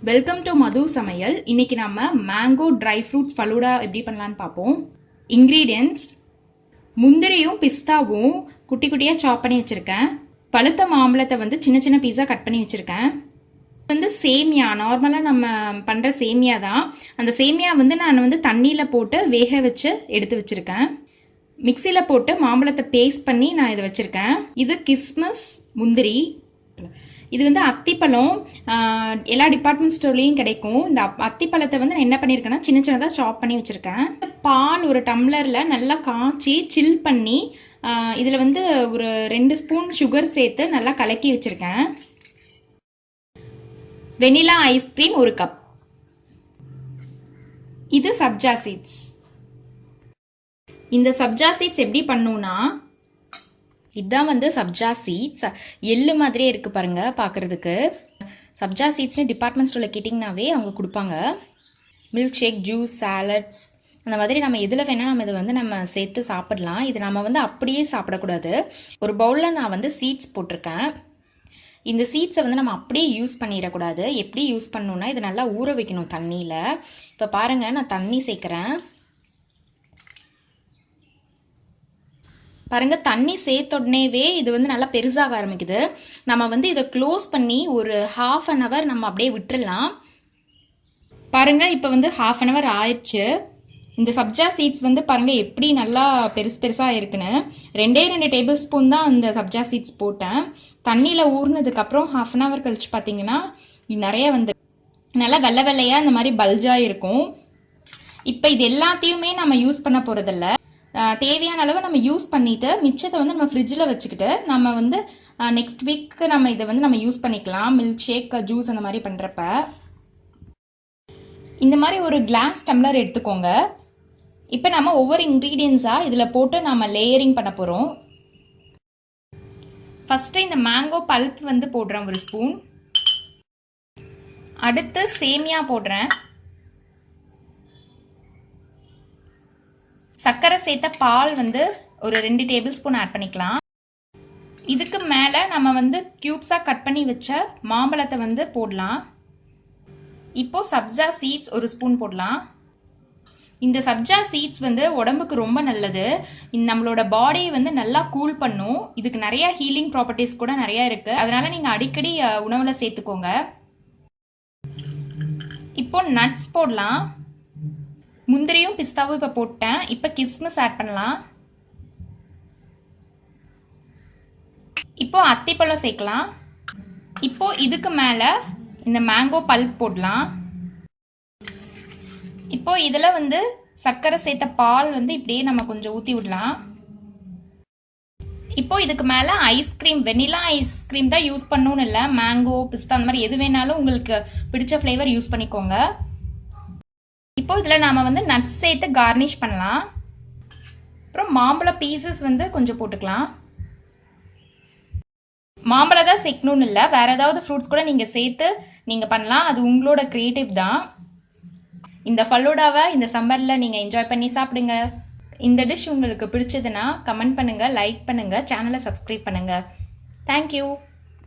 Welcome to மது சமையல். இன்னைக்கு நம்ம மேங்கோ ட்ரை ஃப்ரூட்ஸ் ஃபலூடா எப்படி பண்ணலான்னு பார்ப்போம். இன்க்ரீடியன்ட்ஸ்: முந்திரியும் பிஸ்தாவும் குட்டி குட்டியாக சாப் பண்ணி வச்சுருக்கேன். பழுத்த மாம்பழத்தை வந்து சின்ன சின்ன பீஸாக கட் பண்ணி வச்சுருக்கேன். வந்து சேமியா, நார்மலாக நம்ம பண்ணுற சேமியா தான். அந்த சேமியா வந்து நான் வந்து தண்ணியில் போட்டு வேக வச்சு எடுத்து வச்சுருக்கேன். மிக்சியில் போட்டு மாம்பழத்தை பேஸ்ட் பண்ணி நான் இதை வச்சுருக்கேன். இது கிஸ்மிஸ், முந்திரி. இது வந்து அத்திப்பழம், எல்லா டிபார்ட்மெண்ட் ஸ்டோர்லேயும் கிடைக்கும். இந்த அத்திப்பழத்தை வந்து நான் என்ன பண்ணியிருக்கேன்னா சின்ன சின்னதாக சாப் பண்ணி வச்சுருக்கேன். பால் ஒரு டம்ளரில் நல்லா காய்ச்சி சில் பண்ணி இதில் வந்து ஒரு 2 ஸ்பூன் சுகர் சேர்த்து நல்லா கலக்கி வச்சுருக்கேன். Vanilla ice cream 1 cup. இது சப்ஜா சீட்ஸ். இந்த சப்ஜா சீட்ஸ் எப்படி பண்ணுன்னா, இதுதான் வந்து சப்ஜா சீட்ஸ். எள்ளு மாதிரியே இருக்குது பாருங்கள் பார்க்குறதுக்கு. சப்ஜா சீட்ஸ்னு டிபார்ட்மெண்ட் ஸ்டோரில் கேட்டிங்கனாவே அவங்க கொடுப்பாங்க. மில்க் ஷேக், ஜூஸ், சாலட்ஸ் அந்த மாதிரி நம்ம எதில் வேணால் நம்ம இதை வந்து நம்ம சேர்த்து சாப்பிடலாம். இது நம்ம வந்து அப்படியே சாப்பிடக்கூடாது. ஒரு பவுலில் நான் வந்து சீட்ஸ் போட்டிருக்கேன். இந்த சீட்ஸை வந்து நம்ம அப்படியே யூஸ் பண்ணிடக்கூடாது. எப்படி யூஸ் பண்ணணுன்னா, இது நல்லா ஊற வைக்கணும் தண்ணியில். இப்போ பாருங்கள், நான் தண்ணி சேர்க்குறேன். பாருங்கள், தண்ணி சேர்த்தோடனேவே இது வந்து நல்லா பெருசாக ஆரம்பிக்குது. நம்ம வந்து இதை க்ளோஸ் பண்ணி ஒரு 1/2 அன் ஹவர் நம்ம அப்படியே விட்டுடலாம். பாருங்கள், இப்போ வந்து 1/2 அன் ஹவர் ஆயிடுச்சு. இந்த சப்ஜா சீட்ஸ் வந்து பாருங்கள் எப்படி நல்லா பெருசாக இருக்குன்னு. 2 டேபிள் ஸ்பூன் தான் அந்த சப்ஜா சீட்ஸ் போட்டேன். தண்ணியில் ஊறினதுக்கப்புறம் 1/2 அன் ஹவர் கழிச்சு பார்த்தீங்கன்னா நிறைய வந்து நல்லா வெள்ளை வெள்ளையாக இந்த மாதிரி பல்ஜாக இருக்கும். இப்போ இது எல்லாத்தையுமே நம்ம யூஸ் பண்ண போகிறதில்ல. தேவையான அளவு நம்ம யூஸ் பண்ணிவிட்டு மிச்சத்தை வந்து நம்ம ஃப்ரிட்ஜில் வச்சுக்கிட்டு நம்ம வந்து நெக்ஸ்ட் வீக்கு நம்ம இதை வந்து நம்ம யூஸ் பண்ணிக்கலாம். மில்க் ஷேக், ஜூஸ் அந்த மாதிரி பண்ணுறப்ப. இந்த மாதிரி ஒரு கிளாஸ் டம்ளர் எடுத்துக்கோங்க. இப்போ நம்ம ஒவ்வொரு இன்க்ரீடியன்ஸாக இதில் போட்டு நம்ம லேயரிங் பண்ண போகிறோம். ஃபஸ்ட்டு இந்த மேங்கோ பல்ப் வந்து போடுறேன் 1 ஸ்பூன். அடுத்து சேமியா போடுறேன். சர்க்கரை சேர்த்த பால் வந்து ஒரு 2 டேபிள் ஸ்பூன் ஆட் பண்ணிக்கலாம். இதுக்கு மேலே நம்ம வந்து க்யூப்ஸாக கட் பண்ணி வச்ச மாம்பழத்தை வந்து போடலாம். இப்போது சப்ஜா சீட்ஸ் 1 ஸ்பூன் போடலாம். இந்த சப்ஜா சீட்ஸ் வந்து உடம்புக்கு ரொம்ப நல்லது. நம்மளோட பாடியை வந்து நல்லா கூல் பண்ணும். இதுக்கு நிறையா ஹீலிங் ப்ராப்பர்ட்டிஸ் கூட நிறையா இருக்குது. அதனால் நீங்கள் அடிக்கடி உணவில் சேர்த்துக்கோங்க. இப்போ நட்ஸ் போடலாம். முந்திரியும் பிஸ்தாவும் இப்போ போட்டேன். இப்போ கிஸ்மிஸ் ஆட் பண்ணலாம். இப்போ அத்திப்பழம் சேர்க்கலாம். இப்போ இதுக்கு மேலே இந்த மேங்கோ பல்ப் போடலாம். இப்போ இதில் வந்து சர்க்கரை சேர்த்த பால் வந்து இப்படியே நம்ம கொஞ்சம் ஊற்றி விடலாம். இப்போ இதுக்கு மேலே ஐஸ்கிரீம், வெனிலா ஐஸ்கிரீம் தான் யூஸ் பண்ணணும்னு இல்லை. மேங்கோ, பிஸ்தா அந்த மாதிரி எது வேணாலும் உங்களுக்கு பிடிச்ச ஃப்ளேவர் யூஸ் பண்ணிக்கோங்க. இப்போ இதில் நாம் வந்து நட்ஸ் சேர்த்து கார்னிஷ் பண்ணலாம். அப்புறம் மாம்பழ பீசஸ் வந்து கொஞ்சம் போட்டுக்கலாம். மாம்பழம் தான் சேர்க்கணும்னு இல்லை, வேறு ஏதாவது ஃப்ரூட்ஸ் கூட நீங்கள் சேர்த்து நீங்கள் பண்ணலாம். அது உங்களோட க்ரியேட்டிவ் தான். இந்த ஃபலூடாவை இந்த சம்மரில் நீங்கள் என்ஜாய் பண்ணி சாப்பிடுங்க. இந்த டிஷ் உங்களுக்கு பிடிச்சதுன்னா கமெண்ட் பண்ணுங்கள், லைக் பண்ணுங்கள், சேனலை சப்ஸ்கிரைப் பண்ணுங்கள். தேங்க்யூ.